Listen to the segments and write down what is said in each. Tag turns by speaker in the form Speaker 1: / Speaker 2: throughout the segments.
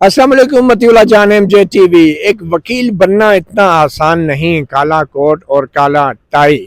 Speaker 1: अस्सलाम वालेकुम मतीउल्लाह जान एमजे टीवी। एक वकील बनना इतना आसान नहीं। काला कोट और काला टाई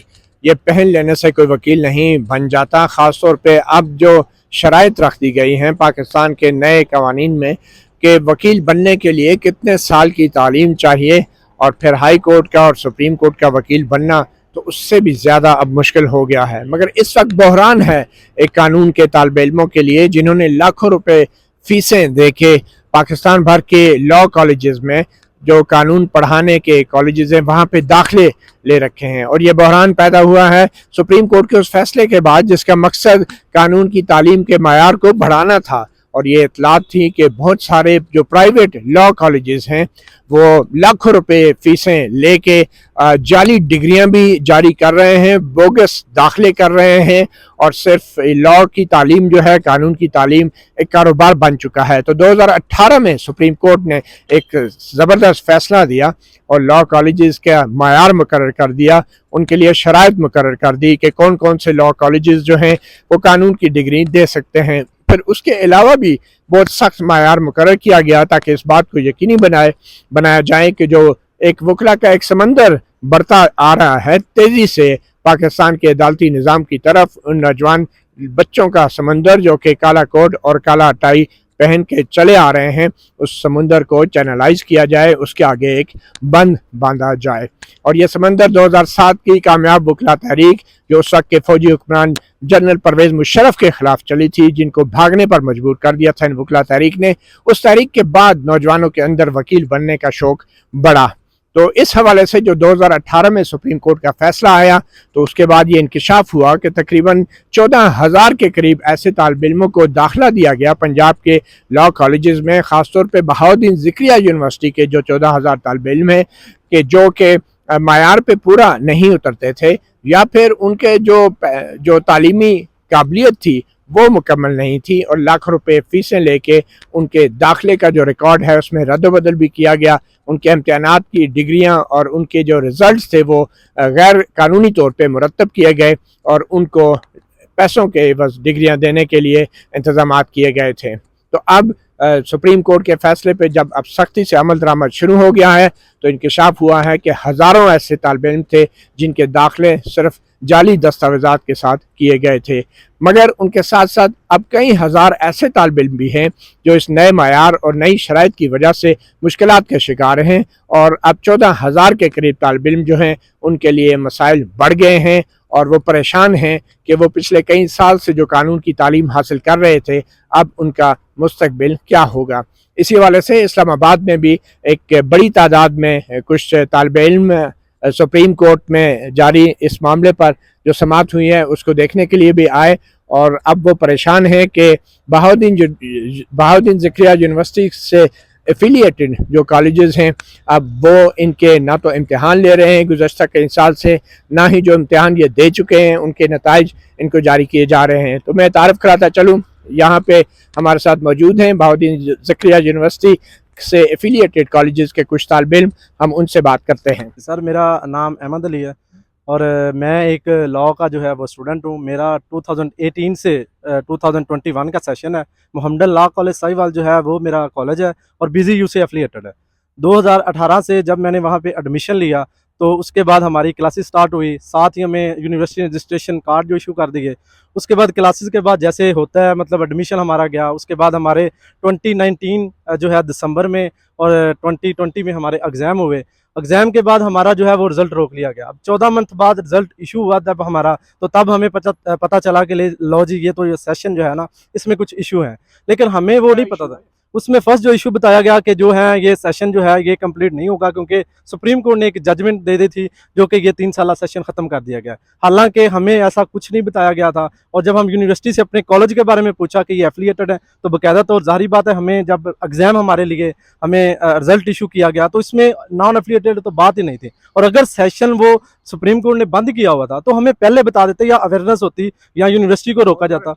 Speaker 1: ये पहन लेने से कोई वकील नहीं बन जाता। ख़ास तौर पे अब जो शराइत रख दी गई हैं पाकिस्तान के नए कवानीन में कि वकील बनने के लिए कितने साल की तालीम चाहिए और फिर हाई कोर्ट का और सुप्रीम कोर्ट का वकील बनना तो उससे भी ज़्यादा अब मुश्किल हो गया है। मगर इस वक्त बहरान है एक कानून के तालिब इल्मों के लिए जिन्होंने लाखों रुपए फीसें दे के पाकिस्तान भर के लॉ कॉलेजेस में जो कानून पढ़ाने के कॉलेजेस हैं वहाँ पे दाखिले ले रखे हैं। और ये बहरान पैदा हुआ है सुप्रीम कोर्ट के उस फैसले के बाद जिसका मकसद कानून की तालीम के मायार को बढ़ाना था। और ये इतलात थी कि बहुत सारे जो प्राइवेट लॉ कॉलेजेस हैं वो लाखों रुपए फीसें लेके जाली डिग्रियां भी जारी कर रहे हैं, बोगस दाखिले कर रहे हैं और सिर्फ लॉ की तालीम जो है, कानून की तालीम एक कारोबार बन चुका है। तो 2018 में सुप्रीम कोर्ट ने एक ज़बरदस्त फैसला दिया और लॉ कॉलेजेस का मायार मुकर्रर कर दिया, उनके लिए शराइत मुकर्रर कर दी कि कौन कौन से लॉ कॉलेजेस जो हैं वो कानून की डिग्री दे सकते हैं। फिर उसके अलावा भी बहुत सख्त मायार मुकर्रर किया गया ताकि इस बात को यकीनी बनाया जाए कि जो एक वकला का एक समंदर बढ़ता आ रहा है तेज़ी से पाकिस्तान के अदालती निज़ाम की तरफ, उन नौजवान बच्चों का समंदर जो कि काला कोट और काला टाई पहन के चले आ रहे हैं, उस समंदर को चैनलाइज किया जाए, उसके आगे एक बंद बांधा जाए। और ये समंदर 2007 की कामयाब वकला तहरीक जो उस वक्त के फौजी हुक्मरान जनरल परवेज मुशर्रफ के खिलाफ चली थी, जिनको भागने पर मजबूर कर दिया था इन वकला तहरीक ने, उस तहरीक के बाद नौजवानों के अंदर वकील बनने का शौक बढ़ा। तो इस हवाले से जो 2018 में सुप्रीम कोर्ट का फैसला आया तो उसके बाद ये इंकिशाफ हुआ कि तकरीबन 14,000 के करीब ऐसे तालिब इल्मों को दाखिला दिया गया पंजाब के लॉ कॉलेजेस में। ख़ासतौर पे बहाउद्दीन ज़िक्रिया यूनिवर्सिटी के जो 14,000 तालिब इल्म हैं कि जो कि मायार पे पूरा नहीं उतरते थे या फिर उनके जो तालीमी काबिलियत थी वो मुकम्मल नहीं थी और लाखों रुपए फीसें लेके उनके दाखिले का जो रिकॉर्ड है उसमें रद्द-बदल भी किया गया। उनके इम्तिहानात की डिग्रियां और उनके जो रिज़ल्ट्स थे वो गैर कानूनी तौर पे मुरतब किए गए और उनको पैसों के बस डिग्रियां देने के लिए इंतज़ामात किए गए थे। तो अब सुप्रीम कोर्ट के फैसले पे जब अब सख्ती से अमल दरामद शुरू हो गया है तो इंकिशाफ हुआ है कि हज़ारों ऐसे तालिब इल्म थे जिनके दाखिले सिर्फ जाली दस्तावेज़ात के साथ किए गए थे। मगर उनके साथ साथ अब कई हज़ार ऐसे तालिब इल्म भी हैं जो इस नए मायार और नई शराइत की वजह से मुश्किलात के शिकार हैं और अब 14,000 के करीब तालिब इल्म जो हैं उनके लिए मसाइल बढ़ गए हैं और वो परेशान हैं कि वो पिछले कई साल से जो कानून की तालीम हासिल कर रहे थे अब उनका मुस्तकबिल क्या होगा। इसी हवाले से इस्लामाबाद में भी एक बड़ी तादाद में कुछ तालिब इल्म सुप्रीम कोर्ट में जारी इस मामले पर जो समाअत हुई है उसको देखने के लिए भी आए और अब वो परेशान है कि बहाउद्दीन ज़िक्रिया यूनिवर्सिटी से एफिलिएटेड जो कॉलेजेस हैं अब वो इनके ना तो इम्तिहान ले रहे हैं गुज़श्ता कई साल से, ना ही जो इम्तिहान ये दे चुके हैं उनके नताइज इनको जारी किए जा रहे हैं। तो मैं तारफ़ कराता चलूँ, यहाँ पे हमारे साथ मौजूद हैं बहाउद्दीन ज़िक्रिया यूनिवर्सिटी से एफिलिएटेड कॉलेजेस के कुछ तालिब इल्म, हम उनसे बात करते हैं।
Speaker 2: सर मेरा नाम अहमद अली है और मैं एक लॉ का जो है वो स्टूडेंट हूँ। मेरा 2018 से 2021 का सेशन है। मोहम्मदन लॉ कॉलेज साहिवाल जो है वो मेरा कॉलेज है और BZU से एफिलिएटेड है। 2018 से जब मैंने वहाँ पे एडमिशन लिया तो उसके बाद हमारी क्लासेस स्टार्ट हुई, साथ ही हमें यूनिवर्सिटी रजिस्ट्रेशन कार्ड जो इशू कर दिए। उसके बाद क्लासेस के बाद जैसे होता है मतलब एडमिशन हमारा गया, उसके बाद हमारे 2019 जो है दिसंबर में और 2020 में हमारे एग्ज़ाम हुए। एग्ज़ाम के बाद हमारा जो है वो रिज़ल्ट रोक लिया गया। अब 14 मंथ बाद रिज़ल्ट इशू हुआ तब हमारा, तो तब हमें पता चला कि लो जी ये तो ये सेशन जो है ना इसमें कुछ इशू हैं, लेकिन हमें वो नहीं पता था। उसमें फर्स्ट जो इशू बताया गया कि जो है ये सेशन जो है ये कंप्लीट नहीं होगा क्योंकि सुप्रीम कोर्ट ने एक जजमेंट दे दी थी जो कि ये 3 साल सेशन ख़त्म कर दिया गया। हालांकि हमें ऐसा कुछ नहीं बताया गया था और जब हम यूनिवर्सिटी से अपने कॉलेज के बारे में पूछा कि ये एफिलिएटेड है तो बाकायदा तौर ज़ाहिर बात है हमें जब एग्ज़ाम हमारे लिए हमें रिज़ल्ट इशू किया गया तो इसमें नॉन एफिलिएटेड तो बात ही नहीं थी। और अगर सेशन वो सुप्रीम कोर्ट ने बंद किया हुआ था तो हमें पहले बता देते या अवेयरनेस होती या यूनिवर्सिटी को रोका जाता।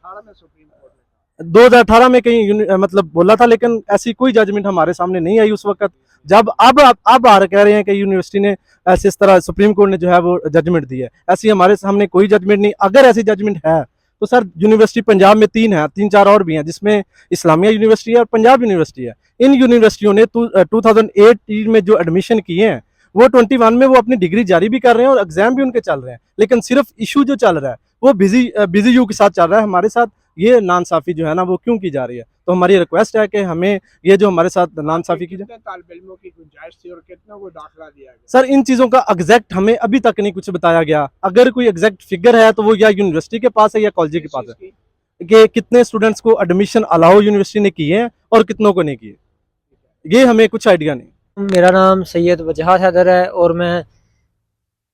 Speaker 2: 2018 में कहीं मतलब बोला था, लेकिन ऐसी कोई जजमेंट हमारे सामने नहीं आई उस वक्त। जब अब आ कह रहे हैं कि यूनिवर्सिटी ने ऐसे इस तरह सुप्रीम कोर्ट ने जो है वो जजमेंट दी है, ऐसी हमारे सामने कोई जजमेंट नहीं। अगर ऐसी जजमेंट है तो सर यूनिवर्सिटी पंजाब में 3 है, 3-4 और भी हैं जिसमें इस्लामिया यूनिवर्सिटी है और पंजाब यूनिवर्सिटी है। इन यूनिवर्सिटियों ने 2018 में जो एडमिशन किए हैं वो 21 में वो अपनी डिग्री जारी भी कर रहे हैं और एग्जाम भी उनके चल रहे हैं, लेकिन सिर्फ इशू जो चल रहा है वो बिजी यू के साथ चल रहा है। हमारे साथ ये नाइंसाफी जो है ना वो क्यों की जा रही है? तो हमारी रिक्वेस्ट है कि हमें ये जो हमारे साथ नाइंसाफी की जाए।
Speaker 1: कितने तालिब इल्मों की गुंजाइश थी और कितनों को दाखिला दिया गया?
Speaker 2: सर इन चीज़ों का एग्जैक्ट हमें अभी तक नहीं कुछ बताया गया। अगर कोई एग्जैक्ट फिगर है तो वो या यूनिवर्सिटी के पास है या कॉलेज के पास है कि कितने स्टूडेंट्स को एडमिशन अलाउ यूनिवर्सिटी ने किए हैं और कितनों को नहीं किए, ये हमें कुछ आइडिया नहीं।
Speaker 3: मेरा नाम सैयद वजहात हैदर है और मैं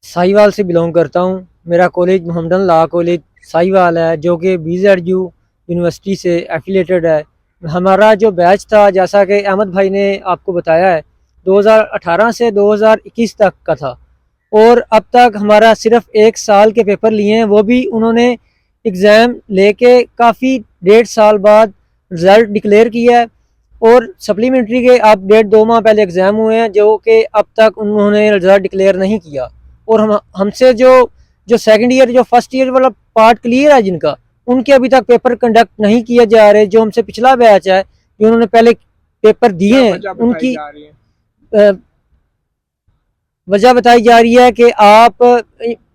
Speaker 3: साहिवाल से बिलोंग करता हूँ। मेरा college Mohammedan law college Sahiwal है जो कि BZU यूनिवर्सिटी से एफिलेटेड है। हमारा जो बैच था, जैसा कि अहमद भाई ने आपको बताया है, 2018 से 2021 तक का था और अब तक हमारा सिर्फ 1 साल के पेपर लिए हैं, वो भी उन्होंने एग्ज़ाम लेके काफ़ी 1.5 साल बाद रिज़ल्ट डिक्लेयर किया है और सप्लीमेंट्री के अब 1.5-2 माह पहले एग्ज़ाम हुए हैं जो कि अब तक उन्होंने रिज़ल्ट डिक्लेयर नहीं किया। और हमसे जो सेकंड ईयर जो फर्स्ट ईयर वाला पार्ट क्लियर है जिनका, उनके अभी तक पेपर कंडक्ट नहीं किए जा रहे। जो हमसे पिछला बैच है जो उन्होंने पहले पेपर दिए हैं, उनकी वजह बताई जा रही है कि आप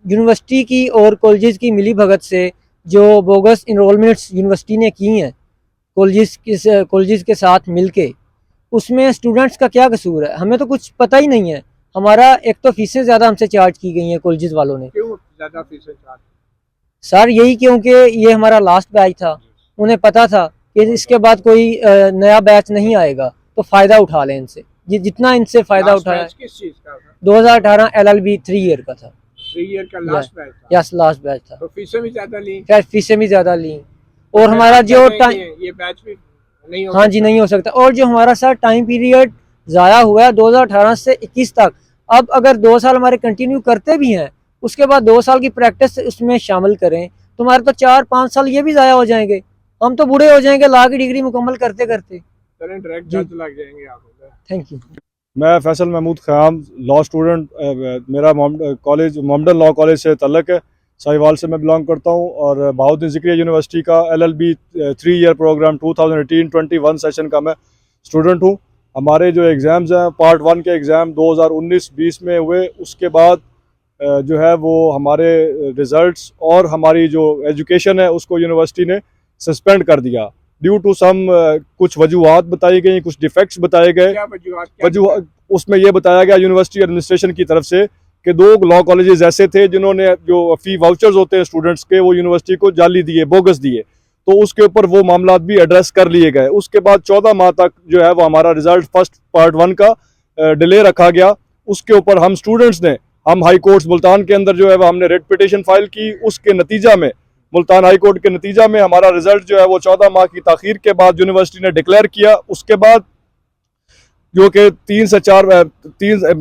Speaker 3: यूनिवर्सिटी की और कॉलेजेस की मिली भगत से जो बोगस इनरोलमेंट्स यूनिवर्सिटी ने की हैं कॉलेजेस के साथ मिलके, उसमें स्टूडेंट्स का क्या कसूर है? हमें तो कुछ पता ही नहीं है। हमारा एक तो फीसें ज़्यादा हमसे चार्ज की गई हैं कॉलेजेस वालों ने।
Speaker 1: क्यों ज़्यादा फीसें चार्ज?
Speaker 3: सर यही क्योंकि ये हमारा लास्ट बैच था, उन्हें पता था कि इसके बाद कोई नया बैच नहीं आएगा तो फ़ायदा उठा लें इनसे। ये जितना इनसे फ़ायदा उठाया।
Speaker 1: किस चीज़ का था?
Speaker 3: 2018 LLB 3 ईयर का था।
Speaker 1: 3 ईयर का लास्ट बैच था।
Speaker 3: यस, लास्ट बैच था।
Speaker 1: तो फीसें भी ज़्यादा ली?
Speaker 3: खैर फीसें भी ज़्यादा ली और हमारा जो टाइम,
Speaker 1: ये बैच भी नहीं हो
Speaker 3: हाँ जी, नहीं हो सकता। और जो हमारा सर टाइम पीरियड ज़ाया हुआ है 2018 से 21 तक, अब अगर 2 साल हमारे कंटिन्यू करते भी हैं, उसके बाद 2 साल की प्रैक्टिस उसमें शामिल करें तो हमारे तो 4-5 साल ये भी ज़ाया हो जाएंगे। हम तो बूढ़े हो जाएंगे लॉ की डिग्री मुकम्मल करते करते।
Speaker 1: डायरेक्ट जज लग जाएंगे आप।
Speaker 3: Thank you.
Speaker 4: मैं फैसल महमूद ख़याम, लॉ स्टूडेंट। मेरा कॉलेज मोहम्मदन लॉ कॉलेज से तल्लक है, साहिवाल से मैं बिलोंग करता हूँ और बहाउद्दीन ज़िक्रिया यूनिवर्सिटी का LLB 3 ईयर प्रोग्राम 2018-21 सेशन का मैं स्टूडेंट हूँ। हमारे जो एग्ज़ाम्स हैं, पार्ट 1 के एग्ज़ाम 2019-20 में हुए, उसके बाद जो है वो हमारे रिज़ल्ट्स और हमारी जो एजुकेशन है उसको यूनिवर्सिटी ने सस्पेंड कर दिया ड्यू टू सम कुछ वजूहात बताई गई, कुछ डिफेक्ट्स बताए गए। वजूहात उसमें ये बताया गया यूनिवर्सिटी एडमिनिस्ट्रेशन की तरफ से कि 2 लॉ कॉलेजेस ऐसे थे जिन्होंने जो फ़ी वाउचर्स होते हैं स्टूडेंट्स के, वो यूनिवर्सिटी को जाली दिए, बोगस दिए। तो उसके ऊपर वो मामला भी एड्रेस कर लिए गए। उसके बाद 14 माह तक जो है वो हमारा रिज़ल्ट फर्स्ट पार्ट 1 का डिले रखा गया। उसके ऊपर हम स्टूडेंट्स ने, हम हाई कोर्ट मुल्तान के अंदर जो है वो हमने रेट पिटीशन फाइल की। उसके नतीजा में मुल्तान हाई कोर्ट के नतीजा में हमारा रिजल्ट जो है वो 14 माह की ताखीर के बाद यूनिवर्सिटी ने डिक्लेयर किया। उसके बाद जो कि 3 से 4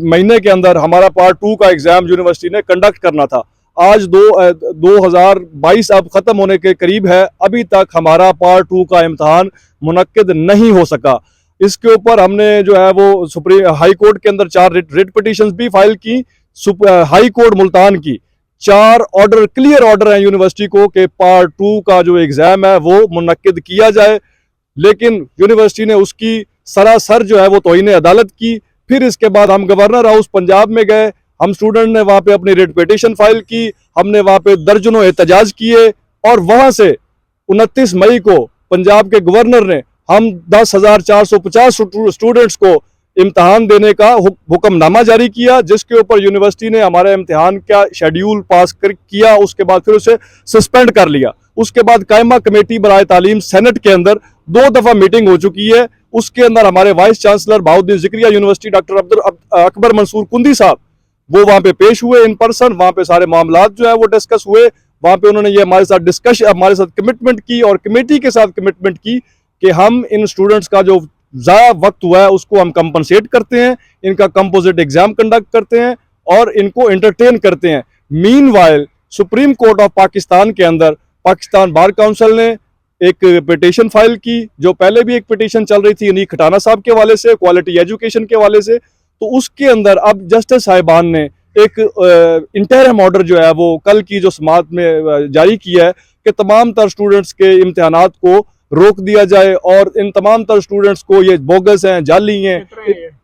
Speaker 4: महीने के अंदर हमारा पार्ट 2 का एग्ज़ाम यूनिवर्सिटी ने कंडक्ट करना था। आज 2022 अब ख़त्म होने के करीब है, अभी तक हमारा पार्ट 2 का इम्तहान मुनक्किद नहीं हो सका। इसके ऊपर हमने जो है वो सुप्रीम हाई कोर्ट के अंदर 4 रिट पिटीशंस भी फाइल की। हाई कोर्ट मुल्तान की 4 ऑर्डर, क्लियर ऑर्डर हैं यूनिवर्सिटी को कि पार्ट 2 का जो एग्ज़ाम है वो मुनक्किद किया जाए, लेकिन यूनिवर्सिटी ने उसकी सरासर जो है वो तौहीन अदालत की। फिर इसके बाद हम गवर्नर हाउस पंजाब में गए, हम स्टूडेंट ने वहाँ पे अपनी रिट पिटीशन फाइल की, हमने वहाँ पे दर्जनों एहतजाज किए और वहाँ से 29 मई को पंजाब के गवर्नर ने हम 10,450 स्टूडेंट्स को इम्तहान देने का हुक्मनामा जारी किया, जिसके ऊपर यूनिवर्सिटी ने हमारे इम्तिहान का शेड्यूल पास किया। उसके बाद फिर उसे सस्पेंड कर लिया। उसके बाद कायमा कमेटी बराए तालीम सेनेट के अंदर 2 दफ़ा मीटिंग हो चुकी है। उसके अंदर हमारे vice chancellor Bahauddin Zakariya university doctor Akbar Mansoor Kundi साहब वो वहाँ पे पेश हुए इन पर्सन। वहाँ पे सारे मामलात जो है वो डिस्कस हुए। वहाँ पे उन्होंने ये हमारे साथ कमिटमेंट की और कमेटी के साथ कमिटमेंट की कि हम इन स्टूडेंट्स का जो ज़ाया वक्त हुआ है उसको हम कंपनसेट करते हैं, इनका कंपोजिट एग्जाम कंडक्ट करते हैं और इनको एंटरटेन करते हैं। Meanwhile supreme court of Pakistan के अंदर पाकिस्तान बार काउंसिल ने एक पिटीशन फाइल की, जो पहले भी एक पिटीशन चल रही थी यानी खटाना साहब के वाले से, क्वालिटी एजुकेशन के वाले से। तो उसके अंदर अब जस्टिस साहिबान ने एक इंटरिम ऑर्डर जो है वो कल की जो समाअत में जारी किया है कि तमाम तर स्टूडेंट्स के इम्तिहानात को रोक दिया जाए और इन तमाम तर स्टूडेंट्स को, ये बोगस हैं, जाली हैं,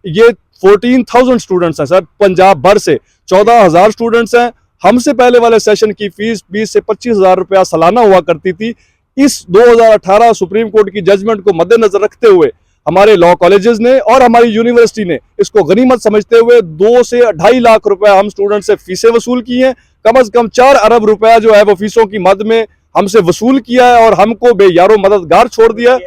Speaker 4: ये 14,000 स्टूडेंट्स हैं सर पंजाब भर से, 14,000 स्टूडेंट्स हैं। हमसे पहले वाले सेशन की फीस 20 से 25,000 रुपया सालाना हुआ करती थी। इस 2018 सुप्रीम कोर्ट की जजमेंट को मद्देनजर रखते हुए हमारे लॉ कॉलेजेस ने और हमारी यूनिवर्सिटी ने इसको गनीमत समझते हुए 2 से 2.5 लाख रुपया हम स्टूडेंट से फीसें वसूल की हैं। कम से कम 4 अरब रुपया जो है वो फीसों की मद में हमसे वसूल किया है और हमको बेयारो मददगार छोड़ दिया।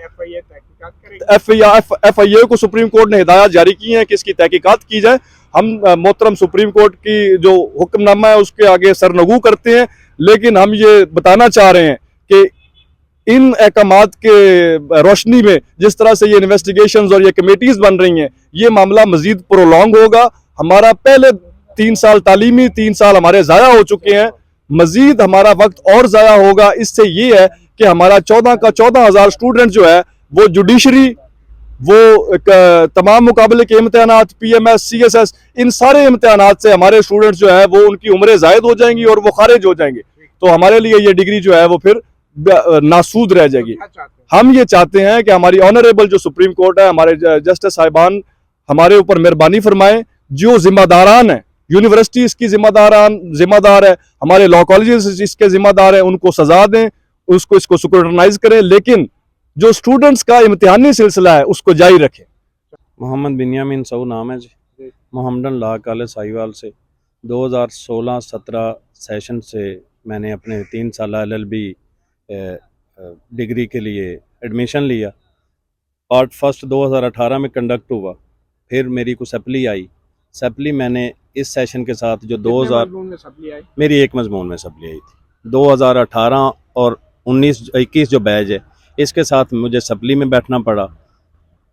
Speaker 4: FIA को सुप्रीम कोर्ट ने हिदायत जारी की है कि इसकी तहकीकात की जाए। हम मोहतरम सुप्रीम कोर्ट की जो हुक्मनामा है उसके आगे सरनगू करते हैं, लेकिन हम ये बताना चाह रहे हैं कि इन अहकामात के रोशनी में जिस तरह से ये इन्वेस्टिगेशंस और ये कमेटीज बन रही हैं, ये मामला मजीद प्रोलॉन्ग होगा। हमारा पहले 3 साल तालीमी 3 साल हमारे ज़ाया हो चुके हैं, मजीद हमारा वक्त और ज़ाया होगा। इससे ये है कि हमारा 14,000 स्टूडेंट जो है वो जुडिशरी, वो तमाम मुकाबले के इम्तिहानात, PMS, CSS, इन सारे इम्तिहानात से हमारे स्टूडेंट्स जो है वो उनकी उम्रें ज़ायद हो जाएंगी और वो खारिज हो जाएंगे। तो हमारे लिए ये डिग्री जो है वो फिर नासूद रह जाएगी। हम ये चाहते हैं कि हमारी ऑनरेबल जो सुप्रीम कोर्ट है, हमारे जस्टिस साहिबान हमारे ऊपर मेहरबानी फरमाएं। जो जिम्मेदारान है, यूनिवर्सिटी इसकी जिम्मेदार है, हमारे लॉ कॉलेजेस इसके जिम्मेदार हैं, उनको सजा दें, इसको स्क्रूटनाइज करें, लेकिन जो स्टूडेंट्स का इम्तिहानी सिलसिला है उसको जारी रखें।
Speaker 5: मोहम्मद बिन्यामिन सऊ नाम है जी, मोहम्मदन लॉ कॉलेज साहिवाल से 2016-17 सेशन से मैंने अपने 3 साल LLB डिग्री के लिए एडमिशन लिया। पार्ट फर्स्ट 2018 में कंडक्ट हुआ, फिर मेरी को सप्ली आई। सप्ली मैंने इस सेशन के साथ जो 2000 मेरी एक मजमून में सप्ली आई थी। 2018 और 19-21 जो बैच है इसके साथ मुझे सप्ली में बैठना पड़ा।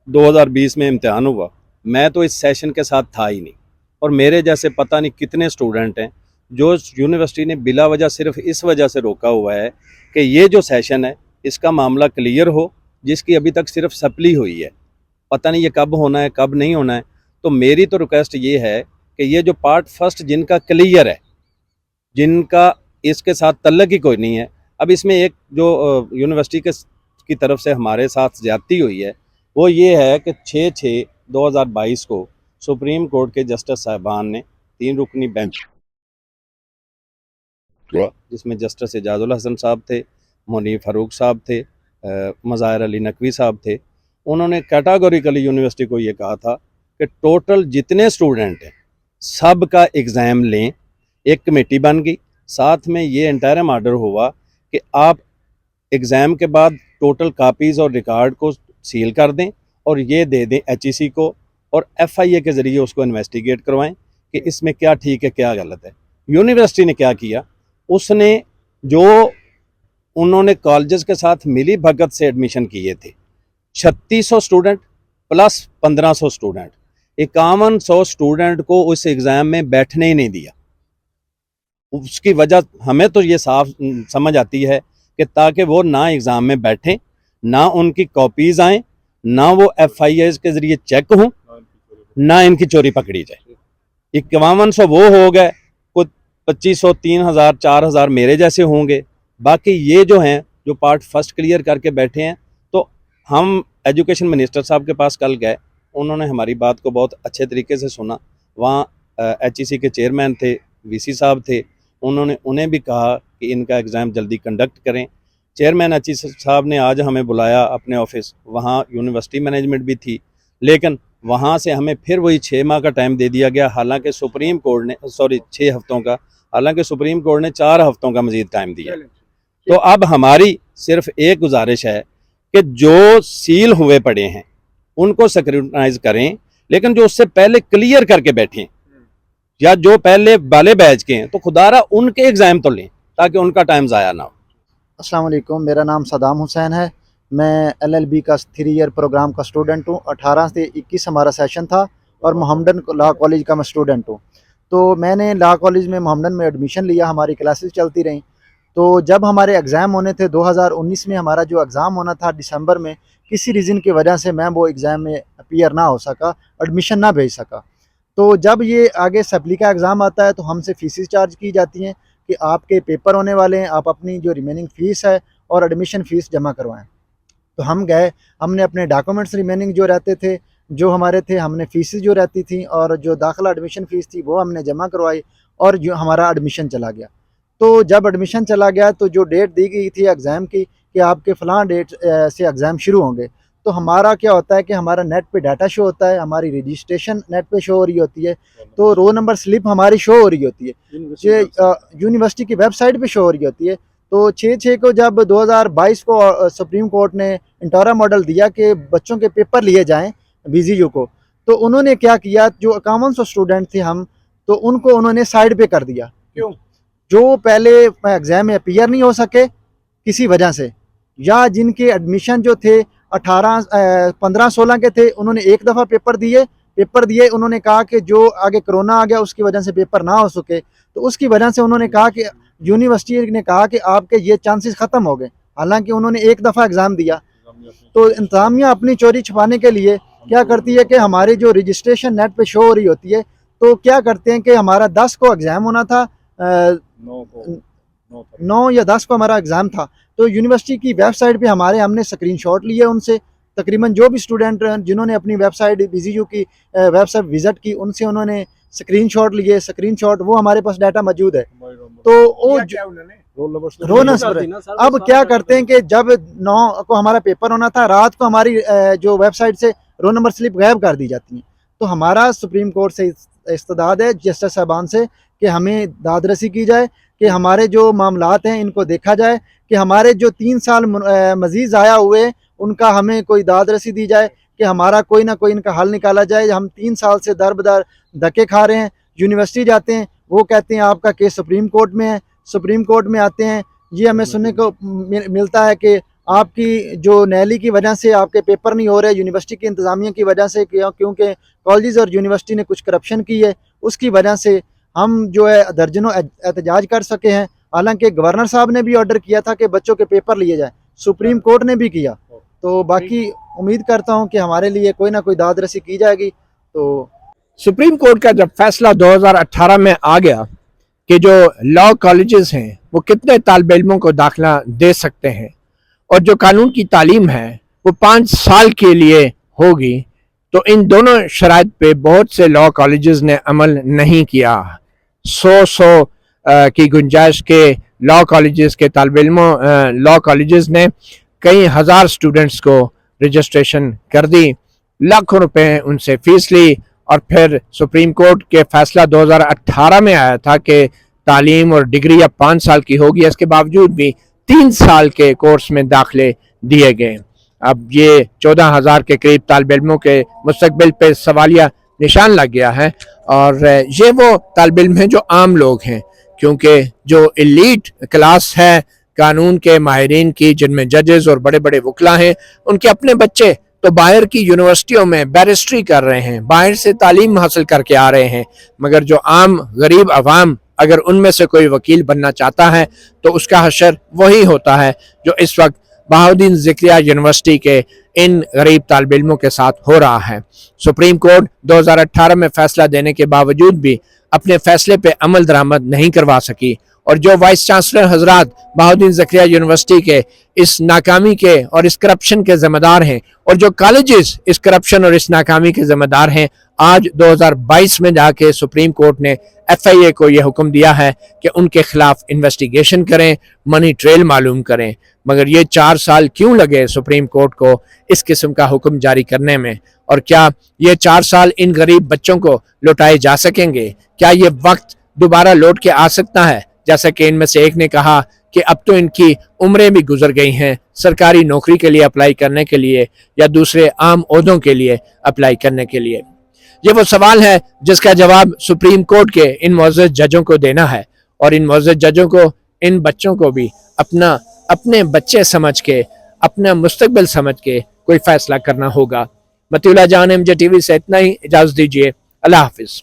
Speaker 5: 2020 में इम्तिहान हुआ, मैं तो इस सेशन के साथ था ही नहीं, और मेरे जैसे पता नहीं कितने स्टूडेंट हैं जो यूनिवर्सिटी ने बिला वजह सिर्फ इस वजह से रोका हुआ है कि ये जो सेशन है इसका मामला क्लियर हो, जिसकी अभी तक सिर्फ सप्ली हुई है। पता नहीं ये कब होना है कब नहीं होना है। तो मेरी तो रिक्वेस्ट ये है कि ये जो पार्ट फर्स्ट जिनका क्लियर है, जिनका इसके साथ तल्लक ही कोई नहीं है, अब इसमें एक जो यूनिवर्सिटी की तरफ से हमारे साथ ज्यादती हुई है वो ये है कि 6/6/2022 को सुप्रीम कोर्ट के जस्टिस साहिबान ने 3 रुकनी बेंच, जिसमें जस्टिस एजाजुल हसन साहब थे, मुनीफ फारूक साहब थे, मज़ाहिर अली नकवी साहब थे, उन्होंने कैटागोरिकली यूनिवर्सिटी को ये कहा था कि टोटल जितने स्टूडेंट हैं सब का एग्ज़ाम लें। एक कमेटी बन गई, साथ में ये इंटरिम आर्डर हुआ कि आप एग्ज़ाम के बाद टोटल कापीज़ और रिकॉर्ड को सील कर दें और ये दे दें HEC को, और FIA के ज़रिए उसको इन्वेस्टिगेट करवाएं कि इसमें क्या ठीक है क्या गलत है। यूनिवर्सिटी ने क्या किया, उसने जो उन्होंने कॉलेजेस के साथ मिली भगत से एडमिशन किए थे 3600 स्टूडेंट प्लस 1500 स्टूडेंट, 5100 स्टूडेंट को उस एग्ज़ाम में बैठने ही नहीं दिया। उसकी वजह हमें तो ये साफ समझ आती है कि ताकि वो ना एग्ज़ाम में बैठें, ना उनकी कॉपीज़ आएँ, ना वो FIAs के ज़रिए चेक हों, ना इनकी चोरी पकड़ी जाए। 5100 वो हो गए, कुछ 2500, 3000, 4000 मेरे जैसे होंगे। बाकी ये जो हैं जो पार्ट फर्स्ट क्लियर करके बैठे हैं, तो हम एजुकेशन मिनिस्टर साहब के पास कल गए, उन्होंने हमारी बात को बहुत अच्छे तरीके से सुना। वहाँ HEC के चेयरमैन थे, VC साहब थे, उन्हें भी कहा कि इनका एग्ज़ाम जल्दी कंडक्ट करें। चेयरमैन HEC साहब ने आज हमें बुलाया अपने ऑफिस, वहाँ यूनिवर्सिटी मैनेजमेंट भी थी, लेकिन वहाँ से हमें फिर वही 6 माह का टाइम दे दिया गया, हालांकि सुप्रीम कोर्ट ने 6 हफ्तों का, हालांकि सुप्रीम कोर्ट ने 4 हफ्तों का मजीद टाइम दिया। तो अब हमारी सिर्फ एक गुजारिश है कि जो सील हुए पड़े हैं उनको स्क्रूटनाइज करें, लेकिन जो उससे पहले क्लियर करके बैठें या जो पहले वाले बैच के हैं तो खुदारा उनके एग्ज़ाम तो लें ताकि उनका टाइम ज़ाया ना हो।
Speaker 6: अस्सलाम वालेकुम, मेरा नाम सदाम हुसैन है। मैं LLB का 3 ईयर प्रोग्राम का स्टूडेंट हूँ। 18 से 21 हमारा सेशन था और मोहम्मदन लॉ कॉलेज का मैं स्टूडेंट हूँ। तो मैंने लॉ कॉलेज में मोहम्मदन में एडमिशन लिया, हमारी क्लासेस चलती रहीं। तो जब हमारे एग्ज़ाम होने थे 2019 में, हमारा जो एग्ज़ाम होना था दिसंबर में, किसी रीज़न की वजह से मैं वो एग्ज़ाम में अपीयर ना हो सका, एडमिशन ना भेज सका। तो जब ये आगे सप्ली का एग्ज़ाम आता है तो हमसे फ़ीसेस चार्ज की जाती हैं कि आपके पेपर होने वाले हैं, आप अपनी जो रिमेनिंग फ़ीस है और एडमिशन फ़ीस जमा करवाएं। तो हम गए, हमने अपने डॉक्यूमेंट्स रिमेनिंग जो रहते थे, जो हमारे थे, हमने फीसें जो रहती थी और जो दाखिला एडमिशन फ़ीस थी वो हमने जमा करवाई और जो हमारा एडमिशन चला गया। तो जब एडमिशन चला गया तो जो डेट दी गई थी एग्ज़ाम की कि आपके फ़लाँ डेट से एग्ज़ाम शुरू होंगे, तो हमारा क्या होता है कि हमारा नेट पे डाटा शो होता है, हमारी रजिस्ट्रेशन नेट पे शो हो रही होती है, तो रोल नंबर स्लिप हमारी शो हो रही होती है, ये यूनिवर्सिटी की वेबसाइट पे शो हो रही होती है। तो 6/6 को जब 2022 को सुप्रीम कोर्ट ने इंटोरा मॉडल दिया कि बच्चों के पेपर लिए जाएँ BZU को, तो उन्होंने क्या किया, जो 5100 स्टूडेंट थे हम, तो उनको उन्होंने साइड पे कर दिया।
Speaker 1: क्यों?
Speaker 6: जो पहले एग्ज़ाम में अपीयर नहीं हो सके किसी वजह से, या जिनके एडमिशन जो थे 15-16 के थे, उन्होंने एक दफ़ा पेपर दिए, उन्होंने कहा कि जो आगे कोरोना आ गया उसकी वजह से पेपर ना हो सके, तो उसकी वजह से उन्होंने कहा कि यूनिवर्सिटी ने कहा कि आपके ये चांसेस ख़त्म हो गए, हालांकि उन्होंने एक दफ़ा एग्ज़ाम दिया। तो इंतज़ामिया अपनी चोरी छुपाने के लिए क्या करती है कि हमारी जो रजिस्ट्रेशन नेट पे शो हो रही होती है, तो क्या करते हैं कि हमारा 10 को एग्ज़ाम होना था, 9 या 10 को हमारा एग्ज़ाम था, तो यूनिवर्सिटी की वेबसाइट पे हमने स्क्रीनशॉट लिए उनसे, तकरीबन जो भी स्टूडेंट जिन्होंने अपनी वेबसाइट BZU की वेबसाइट विज़िट की, उनसे उन्होंने स्क्रीनशॉट लिए, वो हमारे पास डाटा मौजूद है। तो वो रोल नंबर अब क्या करते हैं कि जब 9 को हमारा पेपर होना था, रात को हमारी जो वेबसाइट से रोल नंबर स्लिप गायब कर दी जाती है। तो हमारा सुप्रीम कोर्ट से इस्तदाद है जस्टिस साहबान से कि हमें दादरसी की जाए, कि हमारे जो मामलात हैं इनको देखा जाए, कि हमारे जो 3 साल मज़ीद ज़ाया हुए उनका हमें कोई दादरसी दी जाए, कि हमारा कोई ना कोई इनका हल निकाला जाए। हम 3 साल से दर बदर धक्के खा रहे हैं, यूनिवर्सिटी जाते हैं, वो कहते हैं आपका केस सुप्रीम कोर्ट में है, सुप्रीम कोर्ट में आते हैं, ये हमें सुनने को मिलता है कि आपकी जो नैली की वजह से आपके पेपर नहीं हो रहे, यूनिवर्सिटी की इंतज़ामिया की वजह से, क्योंकि कॉलेज और यूनिवर्सिटी ने कुछ करप्शन की है, उसकी वजह से हम जो है दर्जनों एहतजाज कर सके हैं। हालांकि गवर्नर साहब ने भी ऑर्डर किया था कि बच्चों के पेपर लिए जाएँ, सुप्रीम कोर्ट ने भी किया। तो बाकी उम्मीद करता हूँ कि हमारे लिए कोई ना कोई दादरसी की जाएगी। तो
Speaker 1: सुप्रीम कोर्ट का जब फैसला 2018 में आ गया कि जो लॉ कॉलेजेस हैं वो कितने तालिब इल्मों को दाखिला दे सकते हैं और जो कानून की तालीम है वो 5 साल के लिए होगी, तो इन दोनों शराइत पे बहुत से लॉ कॉलेजेस ने अमल नहीं किया। 100 की गुंजाइश के लॉ कॉलेजेस के तालिब इल्मों लॉ कॉलेजेस ने कई हज़ार स्टूडेंट्स को रजिस्ट्रेशन कर दी, लाखों रुपए उनसे फीस ली, और फिर सुप्रीम कोर्ट के फैसला 2018 में आया था कि तालीम और डिग्री अब 5 साल की होगी, इसके बावजूद भी 3 साल के कोर्स में दाखिले दिए गए। अब ये 14,000 के करीब तालिब इल्मों के मुस्तकबिल पे सवालिया निशान लग गया है, और ये वो तालिब इल्म हैं जो आम लोग हैं, क्योंकि जो एलीट क्लास है कानून के माहिरीन की, जिनमें जजेस और बड़े बड़े वकला हैं, उनके अपने बच्चे तो बाहर की यूनिवर्सिटियों में बैरिस्ट्री कर रहे हैं, बाहर से तालीम हासिल करके आ रहे हैं, मगर जो आम गरीब अवाम अगर उनमें से कोई वकील बनना चाहता है तो उसका हशर वही होता है जो इस वक्त बहाउद्दीन ज़िक्रिया यूनिवर्सिटी के इन गरीब तालिब इल्मों के साथ हो रहा है। सुप्रीम कोर्ट 2018 में फैसला देने के बावजूद भी अपने फैसले पे अमल दरामद नहीं करवा सकी, और जो वाइस चांसलर हजरात बहाउद्दीन ज़िक्रिया यूनिवर्सिटी के इस नाकामी के और इस करप्शन के ज़िम्मेदार हैं, और जो कॉलेजेस इस करप्शन और इस नाकामी के ज़िम्मेदार हैं, आज 2022 में जाके सुप्रीम कोर्ट ने FIA को यह हुक्म दिया है कि उनके खिलाफ इन्वेस्टिगेशन करें, मनी ट्रेल मालूम करें। मगर ये 4 साल क्यों लगे सुप्रीम कोर्ट को इस किस्म का हुक्म जारी करने में, और क्या ये 4 साल इन गरीब बच्चों को लौटाए जा सकेंगे? क्या ये वक्त दोबारा लौट के आ सकता है? जैसा कि इनमें से एक ने कहा कि अब तो इनकी उम्रें भी गुजर गई हैं सरकारी नौकरी के लिए अप्लाई करने के लिए या दूसरे आम ओहदों के लिए अप्लाई करने के लिए। ये वो सवाल है जिसका जवाब सुप्रीम कोर्ट के इन मुअज़्ज़ज़ जजों को देना है, और इन मुअज़्ज़ज़ जजों को इन बच्चों को भी अपने बच्चे समझ के, अपना मुस्तकबिल समझ के कोई फैसला करना होगा। मतीउल्लाह जान MJ TV से इतना ही, इजाज़त दीजिए, अल्लाह हाफिज़।